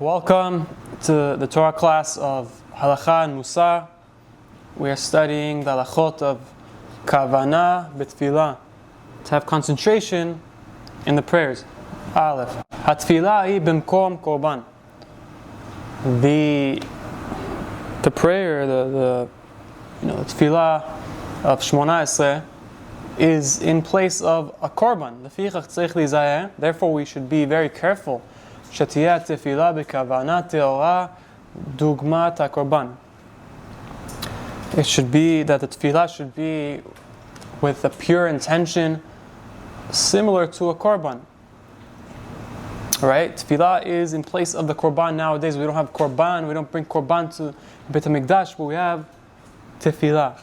Welcome to the Torah class of Halacha and Musar. We are studying the halachot of Kavana b'Tefillah, to have concentration in the prayers. Aleph. HaTefillah hi b'mkom korban. The prayer, the Tefillah of Shmona Esrei is in place of a korban. Lefichach tzarich lizayer. Therefore, we should be very careful. שתהיה תפילה בכוונה טהורה דוגמת הקורבן. It should be that the tefillah should be with a pure intention similar to a korban. Right? Tefillah is in place of the korban. Nowadays we don't have korban, we don't bring korban to Beit HaMikdash, but we have tefillah.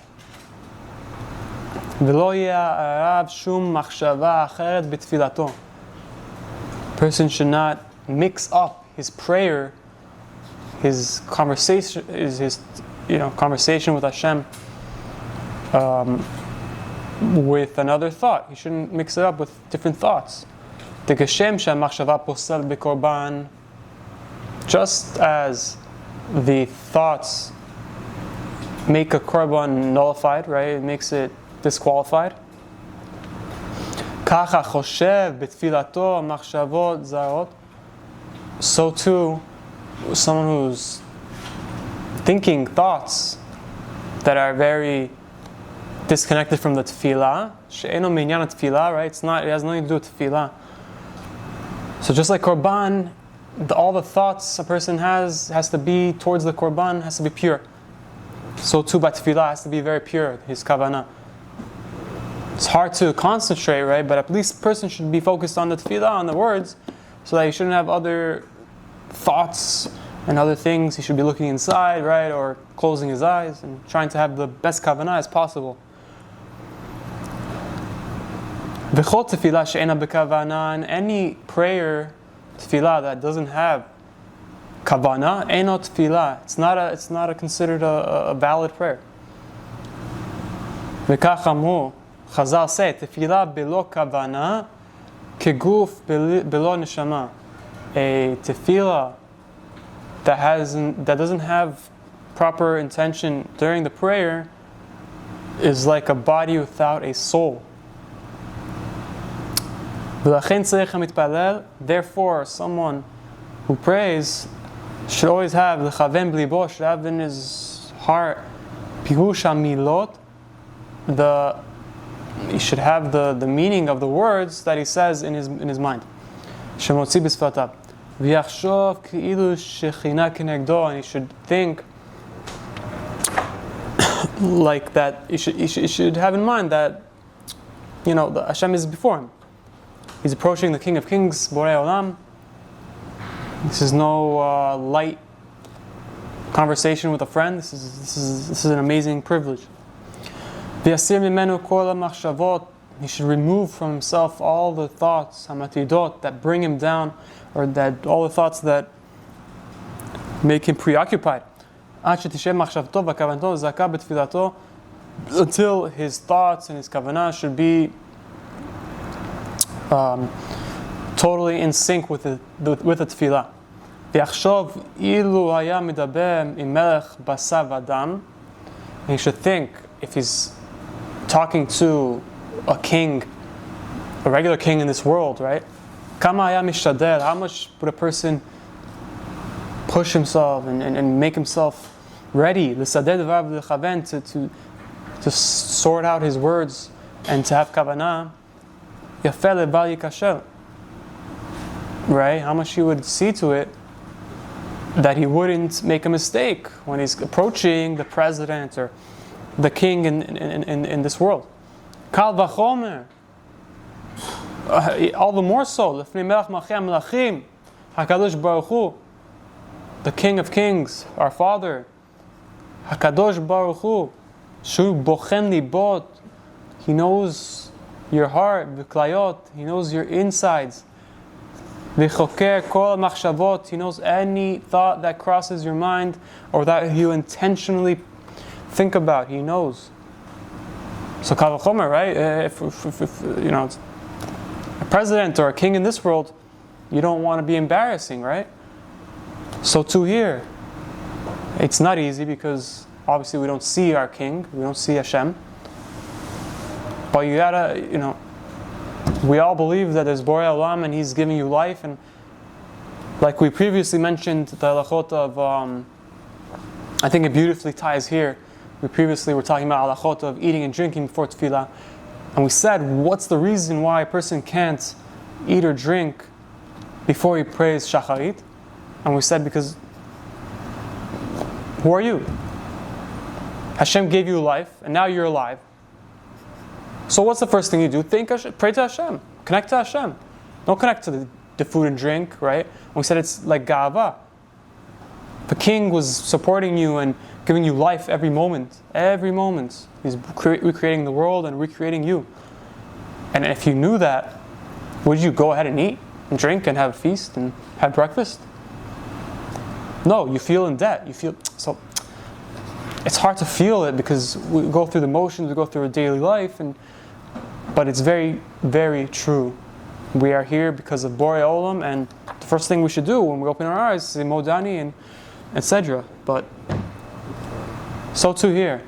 ולא יהיה הרב שום מחשבה אחרת בתפילתו. Person should not mix up his prayer, his conversation, conversation with Hashem, with another thought. He shouldn't mix it up with different thoughts. Just as the thoughts make a korban nullified, right? It makes it disqualified. So too, someone who's thinking thoughts that are very disconnected from the tefillah, she'eno minyan tefillah, right? It has nothing to do with tefillah. So just like korban, all the thoughts a person has to be towards the korban, has to be pure. So too by tefillah has to be very pure, his kavanah. It's hard to concentrate, right? But at least a person should be focused on the tefillah, on the words, so that he shouldn't have other thoughts and other things. He should be looking inside, right? Or closing his eyes and trying to have the best kavanah as possible. V'chol tefillah she'ena b'kavanah, and any prayer, tefillah, that doesn't have kavanah, eno tefillah. It's not considered a valid prayer. V'kach amru, Chazal say, tefillah belo kavanah, keguf belo neshama. A tefillah that doesn't have proper intention during the prayer is like a body without a soul. Therefore, someone who prays should always have lechaven b'libo, should have in his heart pirush hamilot, he should have the meaning of the words that he says in his mind. Shemotzi b'sfatav. V'yachshov ki'ilu shechina kenegdo, and he should think like that. He should have in mind that the Hashem is before him. He's approaching the King of Kings, Borei Olam. This is no light conversation with a friend. This is an amazing privilege. V'yasir mimenu kol ha'machshavot. He should remove from himself all the thoughts, hamatidot, that bring him down, or that all the thoughts that make him preoccupied. Until his thoughts and his kavanah should be totally in sync with the tefillah. He should think, if he's talking to a king, a regular king in this world, right? How much would a person push himself and make himself ready to sort out his words and to have kavanah? Right? How much he would see to it that he wouldn't make a mistake when he's approaching the president or the king in this world. Kal v'chomer, all the more so, lefnei melech malchei melachim, Hakadosh Baruch Hu, the King of Kings, our Father, Hakadosh Baruch Hu, shu bochen libot, He knows your heart, v'klayot, He knows your insides, v'choker kol machshavot, He knows any thought that crosses your mind or that you intentionally think about. He knows. So kal v'chomer, right? If a president or a king in this world, you don't want to be embarrassing, right? So too here. It's not easy because obviously we don't see our King, we don't see Hashem. But you gotta, we all believe that there's Borei Olam and He's giving you life. And like we previously mentioned, the halachot of, I think it beautifully ties here. We previously were talking about halachot of eating and drinking before tefillah. And we said, what's the reason why a person can't eat or drink before he prays shacharit? And we said, because who are you? Hashem gave you life, and now you're alive. So what's the first thing you do? Pray to Hashem. Connect to Hashem. Don't connect to the food and drink, right? And we said it's like ga'ava. The King was supporting you and giving you life every moment. Every moment. He's recreating the world and recreating you. And if you knew that, would you go ahead and eat and drink and have a feast and have breakfast? No, you feel in debt. So it's hard to feel it because we go through the motions, we go through our daily life, but it's very, very true. We are here because of Borei Olam, and the first thing we should do when we open our eyes is say Modani and etc. But so too here.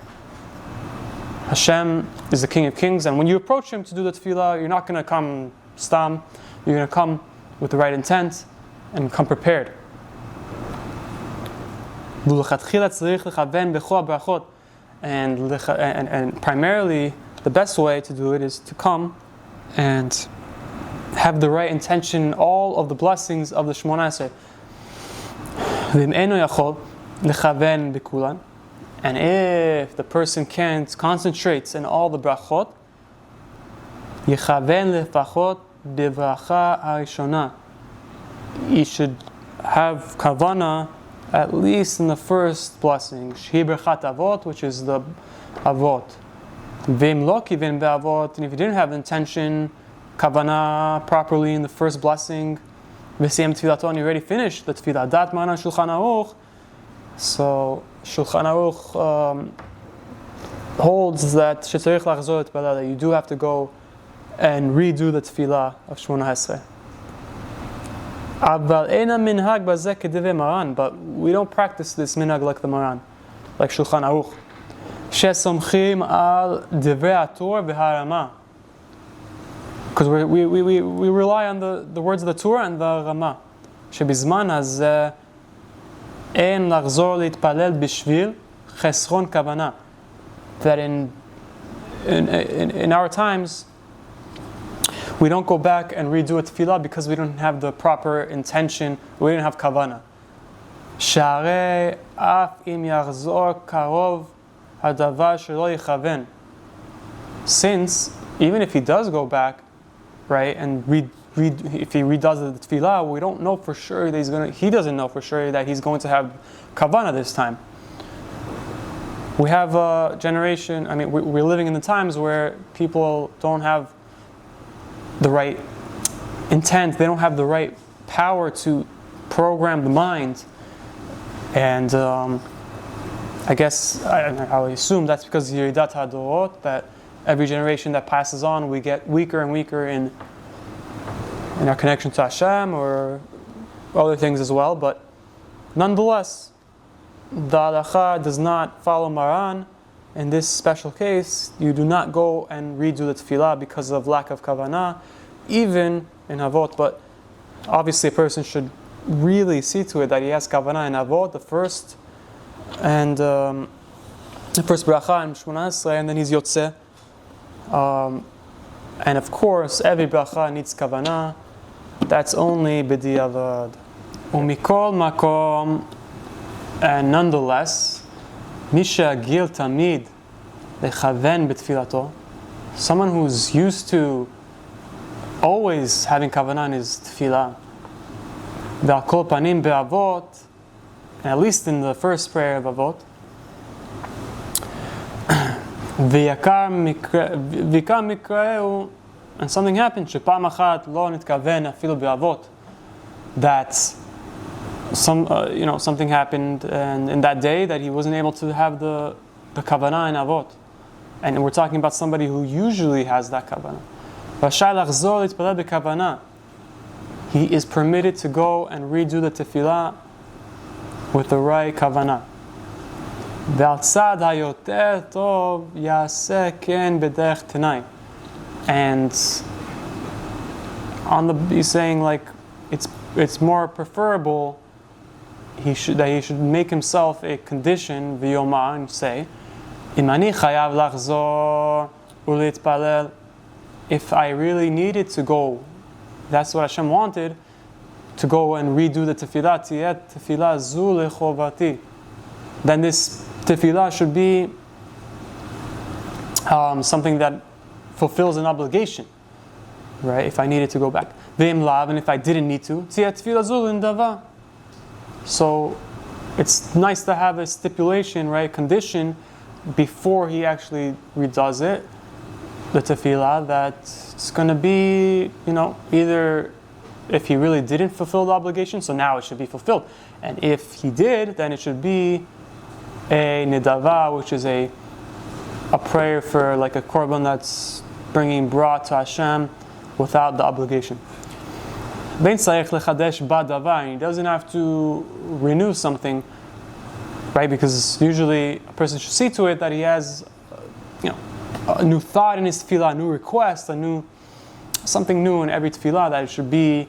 Hashem is the King of Kings, and when you approach Him to do the tefillah, you're not going to come stam. You're going to come with the right intent and come prepared. And primarily, the best way to do it is to come and have the right intention in all of the blessings of the Shemona Esrei. And if the person can't concentrate in all the brachot, he should have kavana at least in the first blessing, which is the avot. And if you didn't have intention, kavana properly in the first blessing, and you already finished the tefillah. Dat mana Shulchan Aruch. So Shulchan Aruch holds that that you do have to go and redo the tefillah of Shemona Esrei. But we don't practice this minhag like the Maran, like Shulchan Aruch. Because we rely on the words of the Torah and the Rama. שבזמן הזה אין לחזור להתפלל בשביל חסרון כוונה. That in our times, we don't go back and redo a tefillah because we don't have the proper intention, we didn't have kavana. שהרי אף אם יחזור קרוב הדבר שלא יכוון. Since, even if he does go back, right, and if he redoes the tefillah, we don't know for sure that he doesn't know for sure that he's going to have kavana this time. We have a generation, we're living in the times where people don't have the right intent, they don't have the right power to program the mind. And I guess, I would assume that's because of Yeridat HaDorot, that every generation that passes on, we get weaker and weaker in our connection to Hashem or other things as well. But nonetheless, the Halacha does not follow Maran. In this special case, you do not go and redo the tefillah because of lack of kavanah, even in Avot. But obviously a person should really see to it that he has kavanah in Avot, the first bracha in Shemona Esrei, and then he's Yotzeh. And of course, every bracha needs kavanah. That's only b'diavad. Umikol makom, and nonetheless, Misha Gil Tamid Lechaven B'Tfilato, someone who's used to always having kavanah in his tefillah, Ve'akol Panim Be'avot, and at least in the first prayer of Avot, V'yakar Mikraeu, and something happened, Shepam Achat Lo Nitkaven Afilu Be'avot, that something happened, and in that day that he wasn't able to have the kavanah in Avot. And we're talking about somebody who usually has that kavanah. He is permitted to go and redo the tefillah with the right kavanah. ועל צד היותר טוב יעשה כן בדרך תנאי. And he's saying like it's more preferable he should make himself a condition ויאמר, and say אם אני חייב לחזור ולהתפלל, if I really needed to go, that's what Hashem wanted, to go and redo the tefillah, תהיה תפילה זו לחובתי, then this tefillah should be something that fulfills an obligation, right? If I needed to go back. V'im lav, and if I didn't need to, tiyat tefillah zu l'ndava. So it's nice to have a stipulation, right? Condition before he actually redoes it, the tefillah, that it's going to be, either if he really didn't fulfill the obligation, so now it should be fulfilled. And if he did, then it should be a nidava, which is a prayer for like a korban that's bringing bra to Hashem without the obligation. He doesn't have to renew something, right? Because usually a person should see to it that he has, a new thought in his tefillah, a new request, something new in every tefillah, that it should be,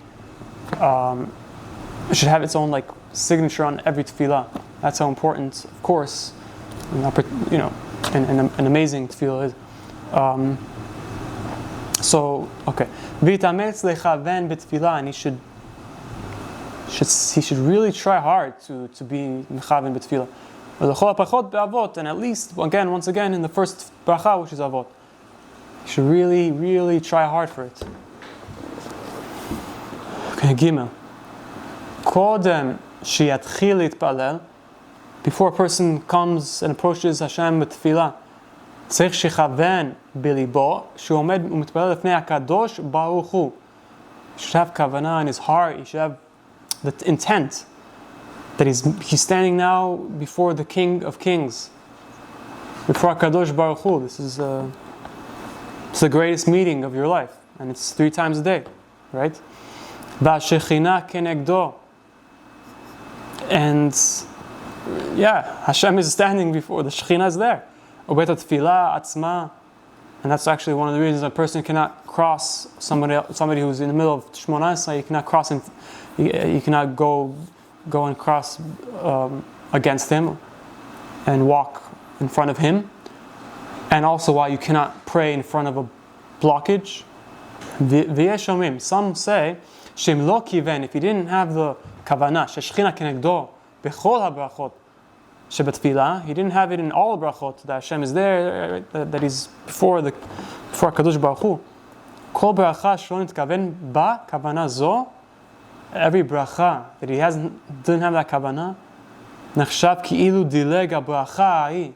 it should have its own like signature on every tefillah. That's how important, of course, an amazing tefillah is. V'itametz lechaven b'tefillah, and he should really try hard to be mechaven b'tefillah. V'lechol hapachot be'avot, and at least once again in the first bracha, which is avot, he should really, really try hard for it. Okay, Gimel. Kodem sheyatchil litpalel, before a person comes and approaches Hashem with tefillah, צריך שיכוון בליבו שהוא עומד ומתפלל לפני הקדוש ברוך הוא. He should have kavanah in his heart. He should have the intent that he's standing now before the King of Kings, before Kadosh Baruch Hu. This is it's the greatest meeting of your life, and it's 3 times a day, right? והשכינה כנגדו, and Hashem is standing before, the Shekhinah is there. Ubet tefillah atzma, and that's actually one of the reasons a person cannot cross somebody who's in the middle of Shmona Esrei. You cannot cross him. You cannot go and cross against him and walk in front of him. And also why you cannot pray in front of a blockage. V'yeshomim, some say shem lo kiven, if he didn't have the kavanah sheshchina kenegdo bechol habrachot shebetfilah, he didn't have it in all brachot, that Hashem is there, that he's before Kadosh Baruch Hu. Kol bracha shlo nitkaven ba kavanah zo, every bracha that he didn't have that kavanah, nachshav ki'ilu dileg habracha ha'i,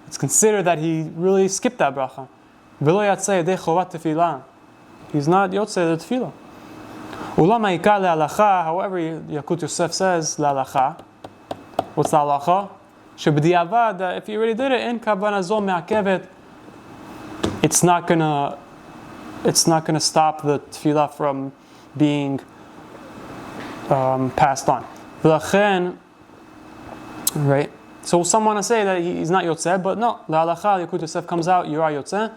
it's considered that he really skipped that bracha. V'lo yatzeh yedei chovat tefillah, he's not yotzeh the tefillah. Ulam ha'ikar le'halacha, however, Yalkut Yosef says le'halacha. What's the halacha? Sheb'diavad, that if you already did it in kavanah zo me'akevet, it's not gonna stop the tefillah from being passed on. V'lachen, right? So some want to say that he's not yotzeh, but no, le'halacha, Yalkut Yosef comes out, you are yotzeh.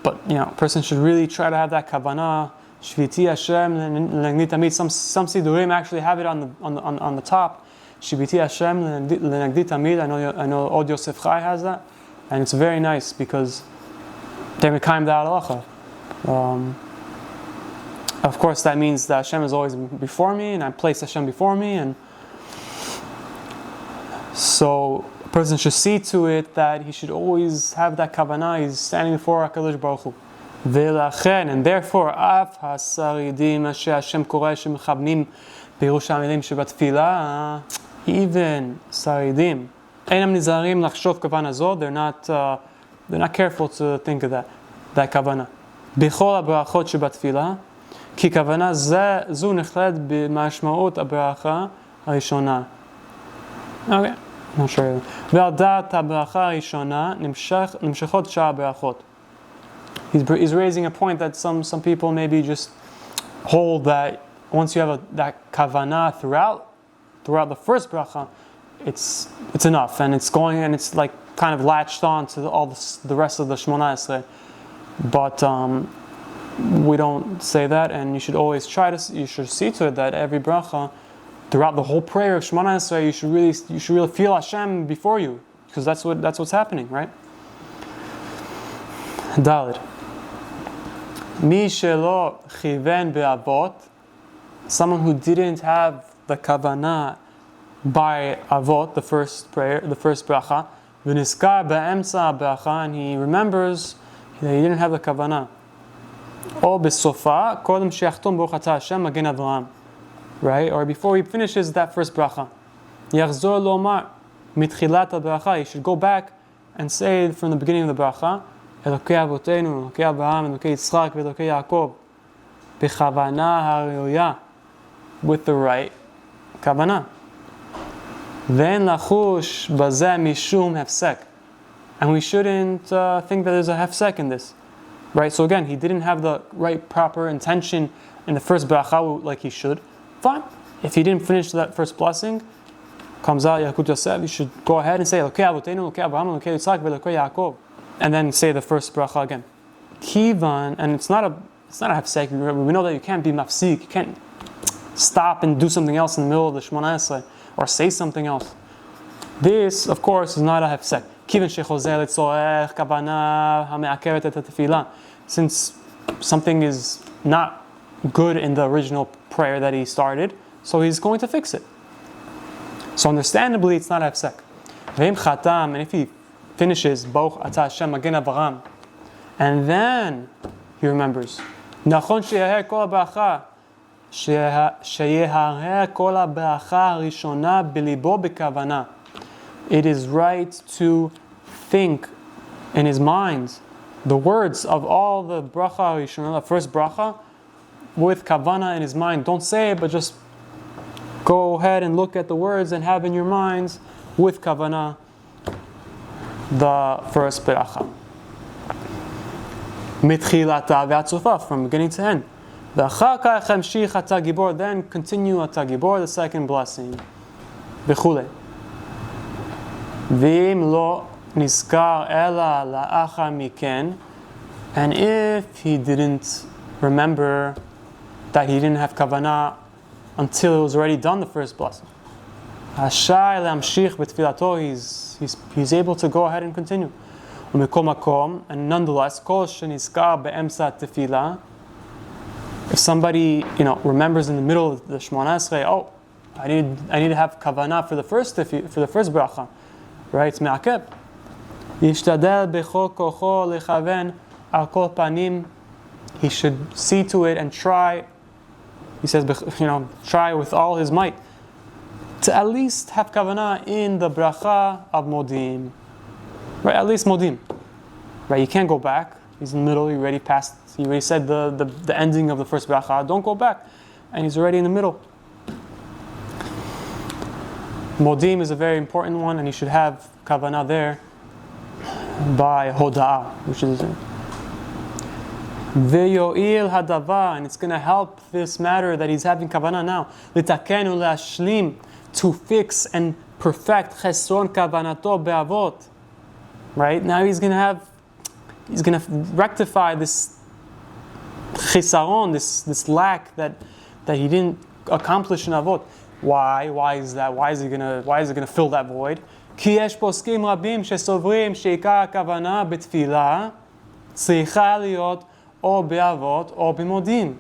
But a person should really try to have that kavanah. Shviti Hashem lenagdi tamid. Some sidurim actually have it on the top. Shviti Hashem lenagdi tamid. I know Od Yosef Chai has that, and it's very nice because they're mekayim the halacha. Of course, that means that Hashem is always before me, and I place Hashem before me, and so a person should see to it that he should always have that kavanah. He's standing before HaKadosh Baruch Hu. And therefore, אף השרידים אשר השם קורא שמכוונים פירוש המילים שבתפילה, even שרידים, אינם נזהרים לחשוב כוונה זו, they're not careful to think of that כוונה. בכל הברכות שבתפילה, כי כוונה זו נכללת במשמעות הברכה הראשונה. Okay, not sure. ועל דעת הברכה הראשונה נמשכות שאר הברכות. He's raising a point that some people maybe just hold that once you have that kavanah throughout the first bracha, it's enough, and it's going, and it's like kind of latched on to all the rest of the Shmona Esrei. But we don't say that, and you should always you should see to it that every bracha, throughout the whole prayer of Shemona Esrei, you should really feel Hashem before you, because that's what's happening, right? Daled. Mi shelo chiven be'avot, someone who didn't have the kavanah by avot, the first prayer, the first bracha, v'niskar be'emsa bracha, and he remembers that he didn't have the kavanah. O besofa kodem she'achtom baruch atah Hashem magen Avraham, right? Or before he finishes that first bracha, yachzor lomar mitchilat bracha, he should go back and say from the beginning of the bracha, Elokei Avotenu, Elokei Avraham, Elokei Yitzchak, Elokei Yaakov, b'chavana ha'rioya, with the right kavanah. Then lachush bazeh mishum hefsek, and we shouldn't think that there's a hefsek in this, right? So again, he didn't have the right proper intention in the first bracha like he should. Fine. If he didn't finish that first blessing, comes out Yalkut Yosef, you should go ahead and say Elokei Avotenu, Elokei Avraham, Elokei Yitzchak, Elokei Yaakov, and then say the first bracha again. Kivan, and it's not a hefsek. We know that you can't be mafsik. You can't stop and do something else in the middle of the Shemona Esrei or say something else. This, of course, is not a hefsek. Kivan shechozer letzorech kavana hame'akeret et tefillah. Since something is not good in the original prayer that he started, so he's going to fix it. So understandably, it's not a hefsek. Ve'im chatam, and if he finishes Baruch Atah Hashem Magen Avraham, and then he remembers Nachon sheyaher kol ha'bracha sheyaher kol ha'bracha harishona belibo bekavana. It is right to think in his mind the words of all the bracha harishona, the first bracha, with kavana in his mind. Don't say it, but just go ahead and look at the words and have in your minds with kavana the first bracha. Mitchilata ve'atzufa, from beginning to end. Ve'achar kach hamshich atah gibor, then continue atah gibor, the second blessing. V'chule. V'im lo nizkar ela la'achar miken, and if he didn't remember that he didn't have kavanah until it was already done the first blessing, Hashai le'amshich b'tfilato, he's able to go ahead and continue. And nonetheless, kol shenizkar be'emsa tefillah, if somebody remembers in the middle of the Shemona Esrei, I need to have kavanah for the first bracha, right? It's me'akeb. Yishtadel bechol kocho lechaven al kol panim, he should see to it and try. He says, try with all his might to at least have kavanah in the bracha of modim, right? At least modim, right? You can't go back. He's in the middle. He already said the ending of the first bracha. Don't go back, and he's already in the middle. Modim is a very important one, and you should have kavanah there by hoda'ah, which is Ve'yo'il hadava, and it's going to help this matter that he's having kavanah now. L'taken u'le'ashlim, to fix and perfect chesron kavanato be'avot. Right now he's going to rectify this chisaron, this lack that he didn't accomplish in avot. Why? Why is that? Why is he going to fill that void? Ki yesh poskim rabim shesovrim sheikar kavana betfilah tzricha liot or be'avot or b'modim.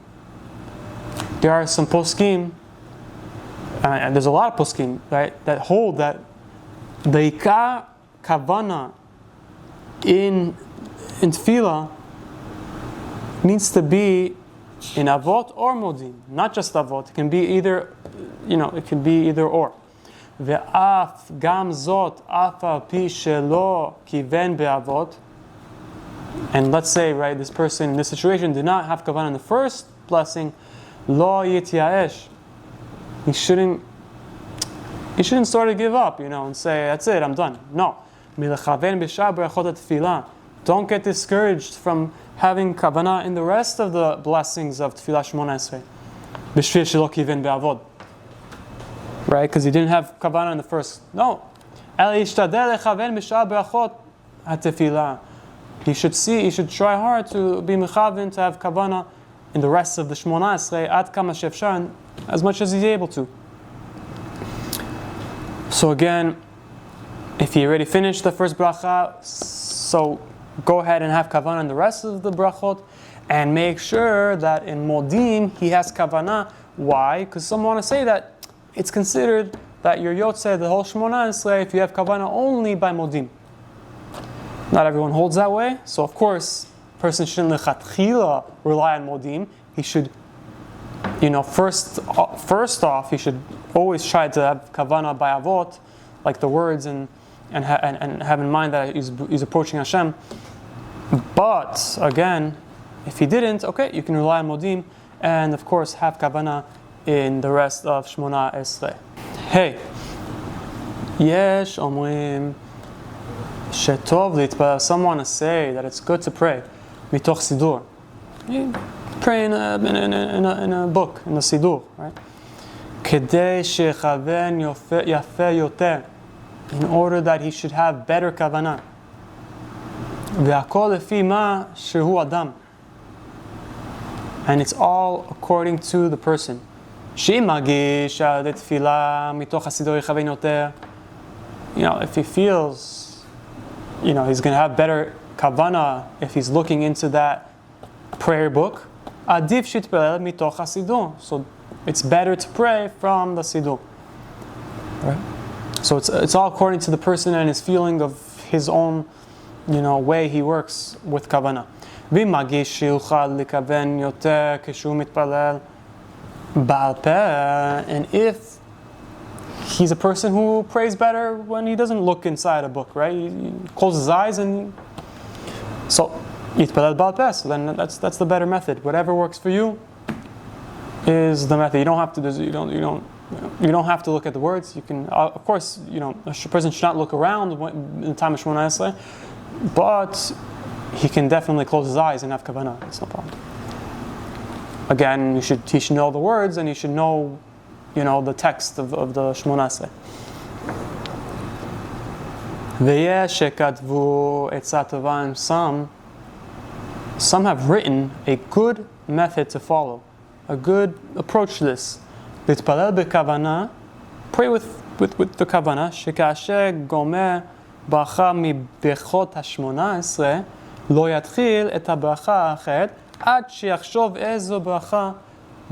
There are some poskim, and there's a lot of poskim, right, that hold that the ikar kavana in tefillah needs to be in avot or modim, not just avot. It can be either, it can be either or. Ve'af gam zot af al pi shelo kiven be'avot. And let's say, right, this person in this situation did not have kavanah in the first blessing, lo yityaesh. He shouldn't sort of give up, and say, that's it, I'm done. No. Milechaven b'shar berachot tefillah. Don't get discouraged from having kavanah in the rest of the blessings of Tefillah Shemona Esrei. B'shvil shelo kiven be'avod. right? Because he didn't have kavanah in the first. No. He should try hard to be mechavin, to have kavanah in the rest of the Shmona Esrei, ad kama she'efshar, as much as he's able to. So again, if he already finished the first bracha, so go ahead and have kavanah in the rest of the brachot, and make sure that in modim he has kavanah. Why? Because some want to say that it's considered that you're yotzei the whole Shmona Esrei if you have kavanah only by modim. Not everyone holds that way, so of course, person shouldn't lechatchila rely on modim. He should, first off, he should always try to have kavanah by avot, like the words, and have in mind that he's approaching Hashem. But again, if he didn't, okay, you can rely on modim, and of course have kavanah in the rest of Shmona Esrei. Hey, yesh omrim shetov litpalel. Some want to say that it's good to pray mitoch sidur. You pray in a book, in the sidur, right? Kedei shechaven yafeh yoter, in order that he should have better kavanah. Ve'akol lefi ma shehu adam, and it's all according to the person. She'im magish al tefillah mitoch hasidur yechaven yoter. If he feels, he's going to have better kavanah if he's looking into that prayer book. Adif shitpelel mitoch hasidur. So it's better to pray from the sidur. Right? So it's all according to the person and his feeling of his own, way he works with kavanah. V'magish sheyuchal likaven yoter keshu mitpalel ba'al peh. And if he's a person who prays better when he doesn't look inside a book, right? He closes his eyes and so yitpalel ba'al peh. So then that's the better method. Whatever works for you is the method. You don't have to have to look at the words. You can, of course, a person should not look around in the time of Shmona Esrei, but he can definitely close his eyes and have kavanah. It's no problem. Again, he should know the words, and he should know, the text of the Shmona Esrei. V'yesh shekatvu etzah tova. Some have written a good method to follow, a good approach to this. Litpalel bekavana, pray with the kavana. Shekasher gomer bracha mi bechot hashmona esrei lo yatchil et habracha ha'acheret ad sheyachshov ezo bracha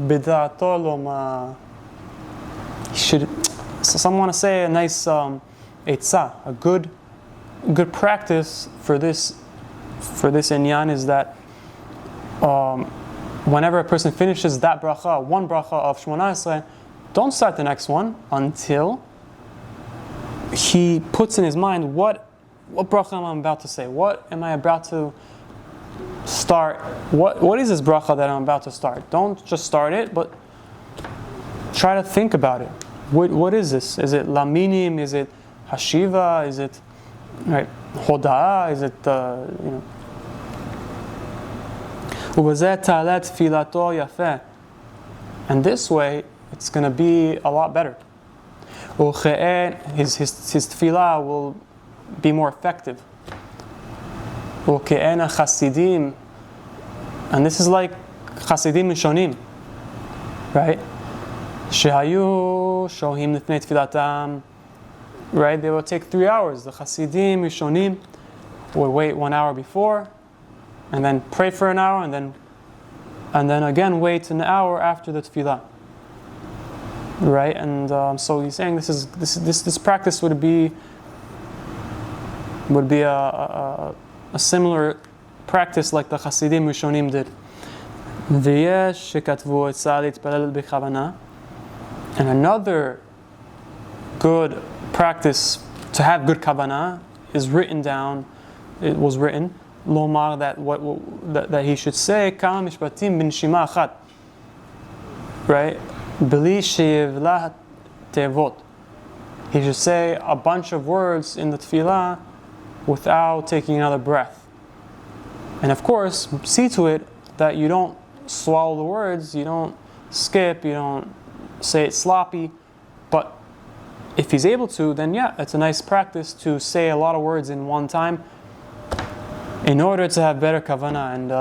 b'da'ato lomar. So some want to say a nice etzah, a good practice for this inyan is that whenever a person finishes that bracha, one bracha of Shmona Esrei, don't start the next one until he puts in his mind what bracha am I about to say? What am I about to start? What is this bracha that I'm about to start? Don't just start it, but try to think about it. What is this? Is it laminim? Is it hashiva? Is it hoda'ah? Is it and this way it's going to be a lot better. His tefillah will be more effective. And this is like chasidim mishonim, right? Shehayu shohim lifnei tfilatam, right? They will take 3 hours. The chasidim mishonim will wait 1 hour before, and then pray for an hour, and then again wait an hour after the tefillah, right? And so he's saying this practice would be a similar practice like the Hasidim Rishonim did. V'yesh shekatvu etzah litpalel b'chavana. And another good practice to have good kavanah is written down. It was written lomar that he should say kama mishpatim b'neshima achat, right? B'li sheyevlah tevot. He should say a bunch of words in the tefillah without taking another breath. And of course, see to it that you don't swallow the words, you don't skip, you don't say it sloppy, but if he's able to, then yeah, it's a nice practice to say a lot of words in one time in order to have better kavanah. And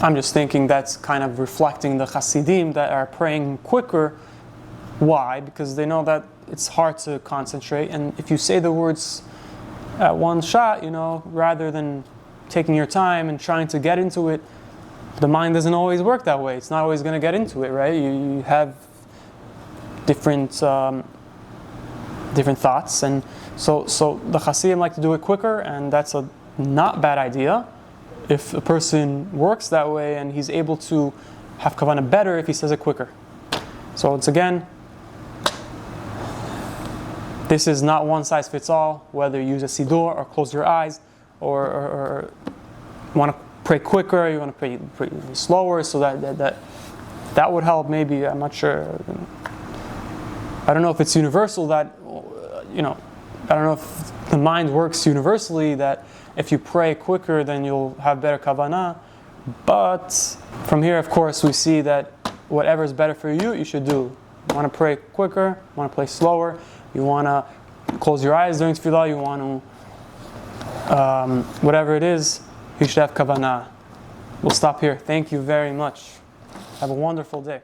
I'm just thinking that's kind of reflecting the Hasidim that are praying quicker. Why? Because they know that it's hard to concentrate, and if you say the words at one shot, rather than taking your time and trying to get into it, the mind doesn't always work that way. It's not always going to get into it, right? You have different thoughts, and so the Hasidim like to do it quicker, and that's a not bad idea if a person works that way, and he's able to have kavanah better if he says it quicker. So it's again, this is not one size fits all, whether you use a siddur or close your eyes, or want to pray quicker, you want to pray slower, so that would help maybe. I'm not sure. I don't know if it's universal that, I don't know if the mind works universally that if you pray quicker then you'll have better kavanah. But from here, of course, we see that whatever is better for you, you should do. You want to pray quicker, you want to pray slower, you want to close your eyes during tefillah, you want to, whatever it is, you should have kavanah. We'll stop here. Thank you very much. Have a wonderful day.